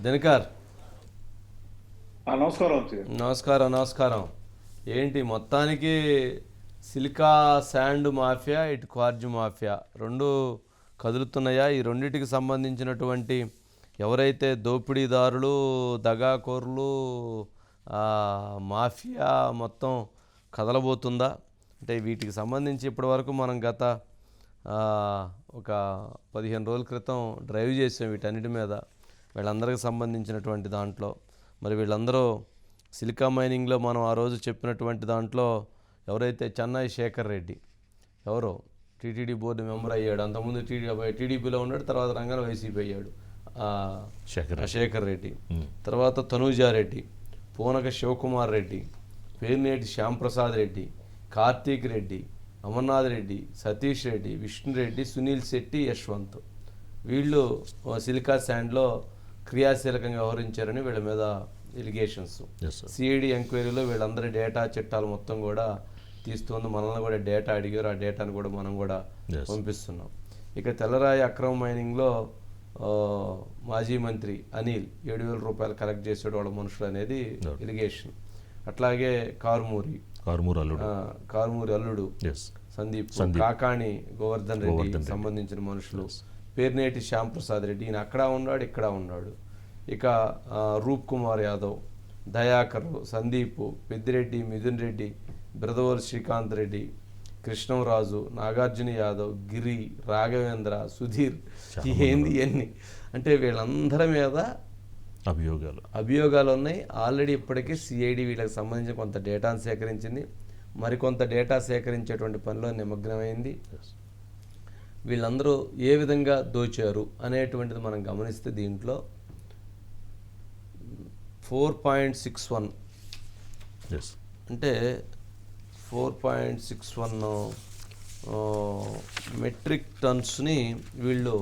దినకర్. నమస్కారం. నమస్కారం నమస్కారం. ఏంటి మొత్తానికి సిలికా శాండ్ మాఫియా, ఇటు క్వార్జ్ మాఫియా రెండు కదులుతున్నాయా? ఈ రెండింటికి సంబంధించినటువంటి ఎవరైతే దోపిడీదారులు, దగాకోరులు, మాఫియా మొత్తం కదలబోతుందా? అంటే వీటికి సంబంధించి ఇప్పటివరకు మనం గత ఒక 15 రోజుల క్రితం డ్రైవ్ చేసాం వీటన్నిటి మీద, వీళ్ళందరికీ సంబంధించినటువంటి దాంట్లో. మరి వీళ్ళందరూ సిలికా మైనింగ్లో మనం ఆ రోజు చెప్పినటువంటి దాంట్లో ఎవరైతే చెన్నై శేఖర్ రెడ్డి, ఎవరో టీటీడీ బోర్డు మెంబర్ అయ్యాడు, అంతకుముందు టీడీపీలో ఉన్నాడు, తర్వాత రంగంలో వైసీపీ అయ్యాడు శేఖర్ రెడ్డి, తర్వాత తనూజారెడ్డి, పూనక శివకుమార్ రెడ్డి, పేర్నేటి శ్యాంప్రసాద్ రెడ్డి, కార్తీక్ రెడ్డి, అమర్నాథ్ రెడ్డి, సతీష్ రెడ్డి, విష్ణురెడ్డి, సునీల్ శెట్టి, యశ్వంత్, వీళ్ళు సిలికా శాండ్లో క్రియాశీలకంగా వ్యవహరించారని వీళ్ళ మీద ఎలిగేషన్స్. సిఐడి ఎంక్వైరీలో వీళ్ళందరి డేటా చిట్టాలు మొత్తం కూడా తీస్తుంది. మనల్ని కూడా డేటా అడిగారు, ఆ డేటాను కూడా మనం కూడా పంపిస్తున్నాం. ఇక తెల్లరాయి అక్రమ మైనింగ్లో మాజీ మంత్రి అనిల్ 7,000 రూపాయలు కలెక్ట్ చేసాడు వాళ్ళ మనుషులు అనేది ఎలిగేషన్. అట్లాగే కారుమూరి అల్లుడు సందీప్, కాకాణి గోవర్ధన్ రెడ్డి సంబంధించిన మనుషులు, పేర్నేటి శ్యాంప్రసాద్ రెడ్డి, ఈయన అక్కడ ఉన్నాడు, ఇక్కడ ఉన్నాడు. ఇక రూప్ కుమార్ యాదవ్, దయాకర్, సందీప్, పెద్దిరెడ్డి, మిథున్ రెడ్డి, బ్రదవోలు శ్రీకాంత్ రెడ్డి, కృష్ణంరాజు, నాగార్జున యాదవ్, గిరి, రాఘవేంద్ర, సుధీర్, ఏంది ఇవన్నీ అంటే వీళ్ళందరి మీద అభియోగాలు ఉన్నాయి. ఆల్రెడీ ఇప్పటికీ సిఐడి వీళ్ళకి సంబంధించిన కొంత డేటాను సేకరించింది, మరికొంత డేటా సేకరించేటువంటి పనిలో నిమగ్నమైంది. వీళ్ళందరూ ఏ విధంగా దోచారు అనేటువంటిది మనం గమనిస్తే దీంట్లో 4.61 అంటే 4.61 మెట్రిక్ టన్స్ని వీళ్ళు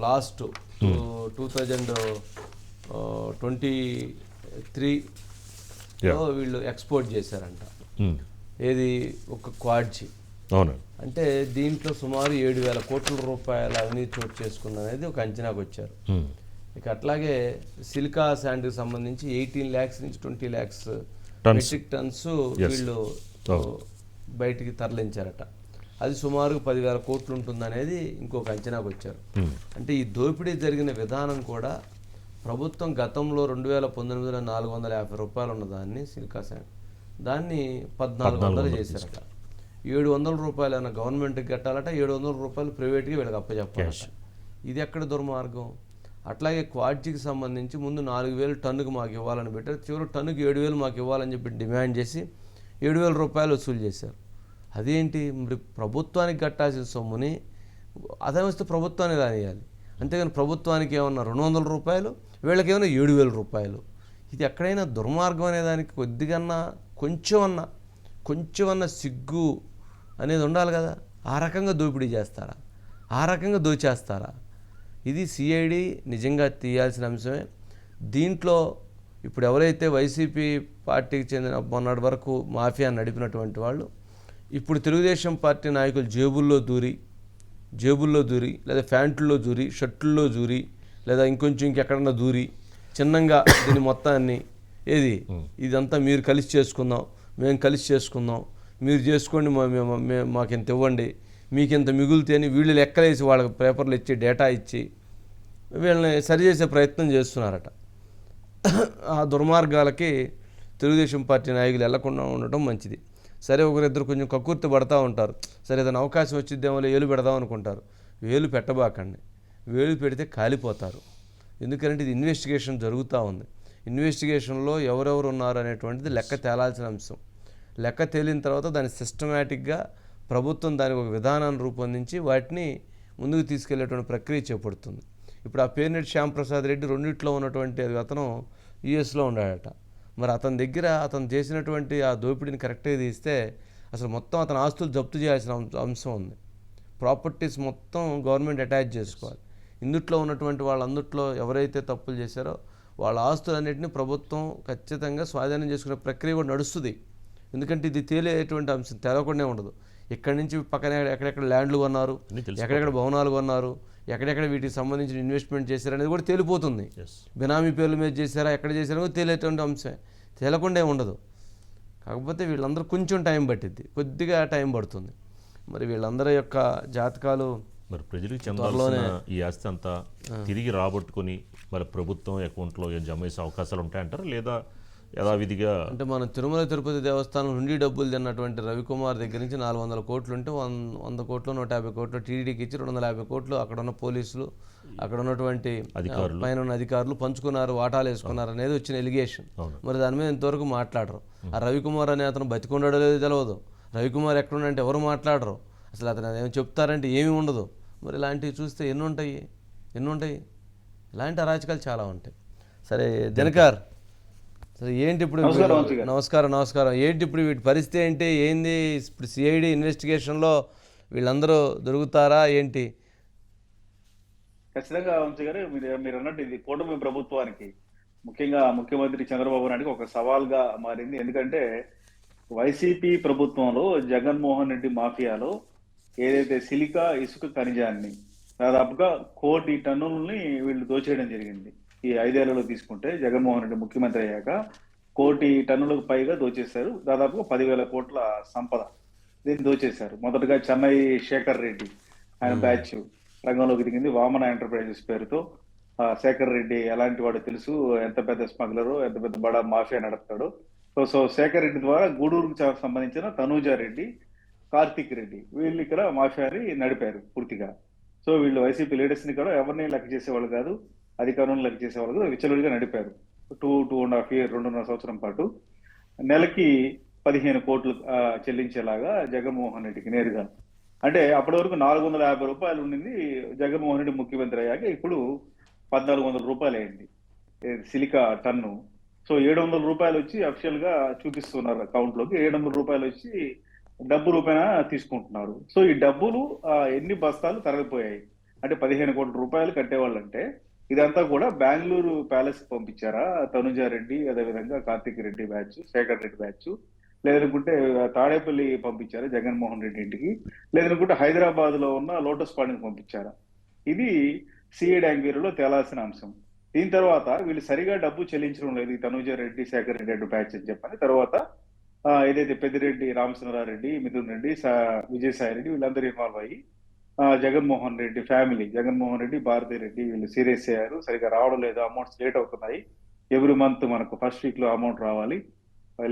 లాస్ట్ 2023లో వీళ్ళు ఎక్స్పోర్ట్ చేశారంట. ఏది ఒక క్వాడ్జీ. అంటే దీంట్లో సుమారు 7,000 కోట్ల రూపాయల అవినీతి చోటు చేసుకుంది అనేది ఒక అంచనాకు వచ్చారు. ఇక అట్లాగే సిలికా శాండ్కి సంబంధించి 18 lakhs నుంచి 20 lakhs మెట్రిక్ టన్స్ వీళ్ళు బయటికి తరలించారట. అది సుమారు 10,000 కోట్లు ఉంటుందనేది ఇంకొక అంచనాకు వచ్చారు. అంటే ఈ దోపిడీ జరిగిన విధానం కూడా ప్రభుత్వం గతంలో 2019లో 450 రూపాయలు ఉన్నదాన్ని సిలికా శాండ్ దాన్ని 1,400 చేశారట. 700 రూపాయలు ఏమైనా గవర్నమెంట్కి కట్టాలట, 700 రూపాయలు ప్రైవేట్కి వీళ్ళకి అప్పచెప్పాలట. ఇది ఎక్కడ దుర్మార్గం? అట్లాగే క్వాడ్జీకి సంబంధించి ముందు 4,000 టన్నుకు మాకు ఇవ్వాలని పెట్టారు, చివరి టన్నుకి 7,000 మాకు ఇవ్వాలని చెప్పి డిమాండ్ చేసి 7,000 రూపాయలు వసూలు చేశారు. అదేంటి? మరి ప్రభుత్వానికి కట్టాల్సిన సొమ్ముని అదమిస్తే ప్రభుత్వానికి రానియాలి, అంతేగాని ప్రభుత్వానికి ఏమన్నా 200 రూపాయలు, వీళ్ళకి ఏమన్నా 7,000 రూపాయలు. ఇది ఎక్కడైనా దుర్మార్గం అనేదానికి కొద్దిగన్నా కొంచెమన్నా సిగ్గు అనేది ఉండాలి కదా. ఆ రకంగా దోపిడీ చేస్తారా? ఆ రకంగా దోచేస్తారా? ఇది సిఐడి నిజంగా తీయాల్సిన అంశమే. దీంట్లో ఇప్పుడు ఎవరైతే వైసీపీ పార్టీకి చెందిన మొన్నటి వరకు మాఫియా నడిపినటువంటి వాళ్ళు ఇప్పుడు తెలుగుదేశం పార్టీ నాయకులు జేబుల్లో దూరి లేదా ప్యాంటుల్లో దూరి, షర్టుల్లో దూరి, లేదా ఇంకెక్కడన్నా దూరి చిన్నంగా దీని మొత్తాన్ని ఇదంతా మీరు కలిసి చేసుకుందాం, మేము కలిసి చేసుకుందాం, మీరు చేసుకోండి, మాకింత ఇవ్వండి, మీకింత మిగులుతే అని వీళ్ళు లెక్కలేసి వాళ్ళకి పేపర్లు ఇచ్చి డేటా ఇచ్చి వీళ్ళని సరిచేసే ప్రయత్నం చేస్తున్నారట. ఆ దుర్మార్గాలకి తెలుగుదేశం పార్టీ నాయకులు వెళ్లకుండా ఉండటం మంచిది. సరే, ఒకరిద్దరు కొంచెం కక్కుర్తి పడతా ఉంటారు, సరే ఏదైనా అవకాశం వచ్చిద్దేమో ఏలు పెడదాం అనుకుంటారు. వేలు పెట్టబాకండి, వేలు పెడితే కాలిపోతారు. ఎందుకంటే ఇది ఇన్వెస్టిగేషన్ జరుగుతూ ఉంది. ఇన్వెస్టిగేషన్లో ఎవరెవరు ఉన్నారు అనేటువంటిది లెక్క తేలాల్సిన అంశం. లెక్క తేలిన తర్వాత దాన్ని సిస్టమేటిక్గా ప్రభుత్వం దానికి ఒక విధానాన్ని రూపొందించి వాటిని ముందుకు తీసుకెళ్లేటువంటి ప్రక్రియ చేపడుతుంది. ఇప్పుడు ఆ పేర్నేటి శ్యాంప్రసాద్ రెడ్డి రెండిట్లో ఉన్నటువంటి అతను యుఎస్లో ఉన్నాడట. మరి అతని దగ్గర అతను చేసినటువంటి ఆ దోపిడీని కరెక్ట్గా తీస్తే అసలు మొత్తం అతని ఆస్తులు జప్తు చేయాల్సిన అంశం ఉంది. ప్రాపర్టీస్ మొత్తం గవర్నమెంట్ అటాచ్ చేసుకోవాలి. ఇందుట్లో ఉన్నటువంటి వాళ్ళందుట్లో ఎవరైతే తప్పులు చేశారో వాళ్ళ ఆస్తులన్నింటినీ ప్రభుత్వం ఖచ్చితంగా స్వాధీనం చేసుకునే ప్రక్రియ కూడా నడుస్తుంది. ఎందుకంటే ఇది తేలేటువంటి అంశం, తెలవకుండా ఉండదు. ఇక్కడి నుంచి పక్కన ఎక్కడెక్కడ ల్యాండ్లు కొన్నారు, ఎక్కడెక్కడ భవనాలు కొన్నారు, ఎక్కడెక్కడ వీటికి సంబంధించిన ఇన్వెస్ట్మెంట్ చేశారనేది కూడా తేలిపోతుంది. ఎస్. బినామీ పేర్ల మీద చేశారా, ఎక్కడ చేశారో కూడా తేలేటువంటి అంశమే, తేలకుండా ఉండదు. కాకపోతే వీళ్ళందరూ కొంచెం టైం పట్టిద్ది, కొద్దిగా టైం పడుతుంది. మరి వీళ్ళందరి యొక్క జాతకాలు మరి ప్రజలకు చెందాల్సిన ఈ ఆస్తి అంతా తిరిగి రాబట్టుకొని మరి ప్రభుత్వం అకౌంట్లో జమ చేసే అవకాశాలు ఉంటాయంటారా, లేదా యథావిధిగా? అంటే మనం తిరుమల తిరుపతి దేవస్థానం నుండి డబ్బులు తిన్నటువంటి రవికుమార్ దగ్గర నుంచి 400 కోట్లు ఉంటే 100 కోట్లు 150 కోట్లు టీడీడీకి ఇచ్చి 250 కోట్లు అక్కడ ఉన్న పోలీసులు, అక్కడ ఉన్నటువంటి పైన ఉన్న అధికారులు పంచుకున్నారు, వాటాలు వేసుకున్నారు అనేది వచ్చిన ఎలిగేషన్. మరి దాని మీద ఇంతవరకు మాట్లాడరు. ఆ రవికుమార్ అనే అతను బతికుండడో లేదో తెలియదు, రవికుమార్ ఎక్కడుండంటే ఎవరు మాట్లాడరు, అసలు అతను ఏమి చెప్తారంటే ఏమీ ఉండదు. మరి ఇలాంటివి చూస్తే ఎన్ని ఉంటాయి, ఇలాంటి అరాచకాలు చాలా ఉంటాయి. సరే దినకర్, సరే ఏంటి ఇప్పుడు? నమస్కారం. ఏంటి ఇప్పుడు వీటి పరిస్థితి ఏంది? ఇప్పుడు సిఐడి ఇన్వెస్టిగేషన్లో వీళ్ళందరూ దొరుకుతారా ఏంటి? ఖచ్చితంగా వంశీ గారు, మీరు అన్నట్టు ఇది కూటమి ప్రభుత్వానికి, ముఖ్యంగా ముఖ్యమంత్రి చంద్రబాబు నాయుడుకి ఒక సవాల్గా మారింది. ఎందుకంటే వైసీపీ ప్రభుత్వంలో జగన్మోహన్ రెడ్డి మాఫియాలో ఏదైతే సిలికా ఇసుక ఖనిజాన్ని దాదాపుగా 1 కోటి టన్నులని వీళ్ళు దోచేయడం జరిగింది. ఈ 5 ఏళ్లలో తీసుకుంటే జగన్మోహన్ రెడ్డి ముఖ్యమంత్రి అయ్యాక 1 కోటి టన్నులకు పైగా దోచేశారు. దాదాపుగా 10,000 కోట్ల సంపద దీన్ని దోచేశారు. మొదటగా చెన్నై శేఖర్ రెడ్డి ఆయన బ్యాచ్ రంగంలోకి దిగింది. వామన ఎంటర్ప్రైజెస్ పేరుతో. శేఖర్ రెడ్డి ఎలాంటి వాడు తెలుసు, ఎంత పెద్ద స్మగ్లరు, ఎంత పెద్ద బడా మాఫియా నడుపుతాడు. సో శేఖర్ రెడ్డి ద్వారా గూడూరుకు సంబంధించిన తనూజా రెడ్డి, కార్తిక్ రెడ్డి వీళ్ళు ఇక్కడ మాఫియాని నడిపారు పూర్తిగా. సో వీళ్ళు వైసీపీ లీడర్స్ ని కూడా ఎవరిని లెక్క చేసేవాళ్ళు కాదు, అధికారులను లెక్క చేసేవాళ్ళు కాదు, విచ్చలవిడిగా నడిపారు. 2.5 years 2.5 సంవత్సరం పాటు నెలకి 15 కోట్లు చెల్లించేలాగా జగన్మోహన్ రెడ్డికి నేరుగా. అంటే అప్పటి వరకు 450 రూపాయలు ఉండింది, జగన్మోహన్ రెడ్డి ముఖ్యమంత్రి అయ్యాక ఇప్పుడు 1,400 రూపాయలు అయింది సిలికా టన్ను. సో 700 రూపాయలు వచ్చి అఫిషియల్ గా చూపిస్తున్నారు అకౌంట్ లోకి, 700 రూపాయలు వచ్చి డబ్బు రూపాయన తీసుకుంటున్నారు. సో ఈ డబ్బులు ఎన్ని బస్తాలు తరలిపోయాయి అంటే 15 కోట్ల రూపాయలు కట్టేవాళ్ళంటే ఇదంతా కూడా బెంగళూరు ప్యాలెస్ పంపించారా తనుజా రెడ్డి, అదేవిధంగా కార్తిక్ రెడ్డి బ్యాచ్, శేఖర్ రెడ్డి బ్యాచ్, లేదనుకుంటే తాడేపల్లి పంపించారా జగన్మోహన్ రెడ్డి ఇంటికి, లేదనుకుంటే హైదరాబాద్ లో ఉన్న లోటస్ పాండ్కి పంపించారా? ఇది సిఐడి ఎంక్వైరీలో తేలాల్సిన అంశం. దీని తర్వాత వీళ్ళు సరిగా డబ్బు చెల్లించడం లేదు ఈ తనుజా రెడ్డి, శేఖర్ రెడ్డి బ్యాచ్ అని చెప్పని తర్వాత ఏదైతే పెద్దిరెడ్డి రామచంద్రారెడ్డి, మిథున్ రెడ్డి, విజయసాయి రెడ్డి వీళ్ళందరూ ఇన్వాల్వ్ అయ్యి జగన్మోహన్ రెడ్డి ఫ్యామిలీ, జగన్మోహన్ రెడ్డి, భారతీ రెడ్డి వీళ్ళు సీరియస్ అయ్యారు. సరిగా రావడం లేదు, అమౌంట్స్ లేట్ అవుతున్నాయి, ఎవ్రీ మంత్ మనకు ఫస్ట్ వీక్ లో అమౌంట్ రావాలి,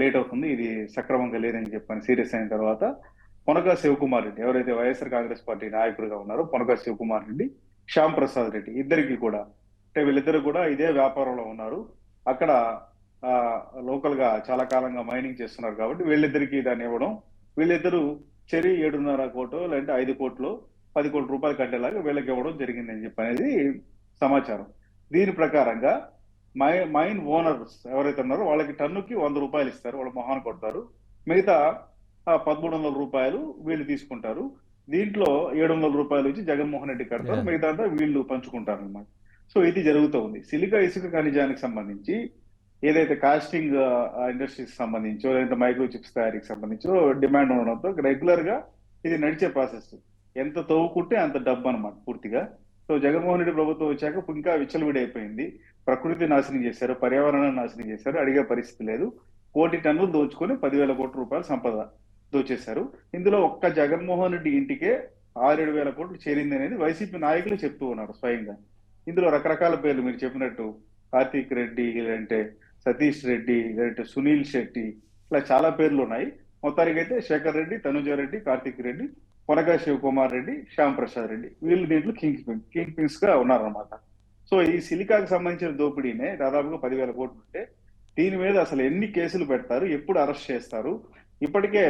లేట్ అవుతుంది, ఇది సక్రమంగా లేదని చెప్పని సీరియస్ అయిన తర్వాత పొనక శివకుమార్ రెడ్డి, ఎవరైతే వైఎస్ఆర్ కాంగ్రెస్ పార్టీ నాయకుడిగా ఉన్నారో పొనక శివకుమార్ రెడ్డి, శ్యామ్ ప్రసాద్ రెడ్డి, ఇద్దరికి కూడా అంటే వీళ్ళిద్దరు కూడా ఇదే వ్యాపారంలో ఉన్నారు. అక్కడ లోకల్ గా చాలా కాలంగా మైనింగ్ చేస్తున్నారు కాబట్టి వీళ్ళిద్దరికి దాన్ని ఇవ్వడం, వీళ్ళిద్దరూ చెరి 7.5 కోట్లు లేదంటే 5 కోట్లు 10 కోట్ల రూపాయలు కట్టేలాగా వీళ్ళకి ఇవ్వడం జరిగిందని చెప్పి అనేది సమాచారం. దీని ప్రకారంగా మైన్ ఓనర్స్ ఎవరైతే ఉన్నారో వాళ్ళకి టన్నుకి 100 రూపాయలు ఇస్తారు, వాళ్ళు మొహాన్ని కొడతారు. మిగతా 1,300 రూపాయలు వీళ్ళు తీసుకుంటారు. దీంట్లో 700 రూపాయలు ఇచ్చి జగన్మోహన్ రెడ్డి కడతారు, మిగతా అంతా వీళ్ళు పంచుకుంటారు అనమాట. సో ఇది జరుగుతూ ఉంది. సిలికా ఇసుక ఖనిజానికి సంబంధించి ఏదైతే కాస్టింగ్ ఇండస్ట్రీకి సంబంధించో లేదంటే మైక్రో చిప్స్ తయారీకి సంబంధించో డిమాండ్ ఉండడంతో రెగ్యులర్ గా ఇది నడిచే ప్రాసెస్. ఎంత తవ్వుకుంటే అంత డబ్బు అనమాట పూర్తిగా. సో జగన్మోహన్ రెడ్డి ప్రభుత్వం వచ్చాక ఇంకా విచ్చలవిడైపోయింది. ప్రకృతి నాశనం చేశారు, పర్యావరణాన్ని నాశనం చేశారు, అడిగే పరిస్థితి లేదు. 1 కోటి టన్నులు దోచుకొని 10,000 కోట్ల రూపాయల సంపద దోచేశారు. ఇందులో ఒక్క జగన్మోహన్ రెడ్డి ఇంటికే 6,000-7,000 కోట్లు చేరింది అనేది వైసీపీ నాయకులు చెప్తూ ఉన్నారు స్వయంగా. ఇందులో రకరకాల పేర్లు మీరు చెప్పినట్టు కార్తీక్ రెడ్డి, లేదంటే సతీష్ రెడ్డి, లేదంటే సునీల్ శెట్టి, ఇలా చాలా పేర్లు ఉన్నాయి. మొత్తానికి అయితే శేఖర్ రెడ్డి, తనుజా రెడ్డి, కార్తీక్ రెడ్డి, పొనక శివకుమార్ రెడ్డి, శ్యామ్ ప్రసాద్ రెడ్డి వీళ్ళు దీంట్లో కింగ్ పిన్స్ గా ఉన్నారనమాట. సో ఈ సిలికాకు సంబంధించిన దోపిడీనే దాదాపుగా 10,000 కోట్లు ఉంటే దీని మీద అసలు ఎన్ని కేసులు పెడతారు, ఎప్పుడు అరెస్ట్ చేస్తారు? ఇప్పటికే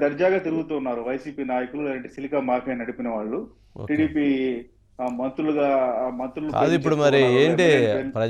దర్జాగా తిరుగుతున్నారు వైసీపీ నాయకులు, లేదంటే సిలికా మాఫియా నడిపిన వాళ్ళు, టీడీపీ మంత్రులు ఇప్పుడు మరి ఏంటి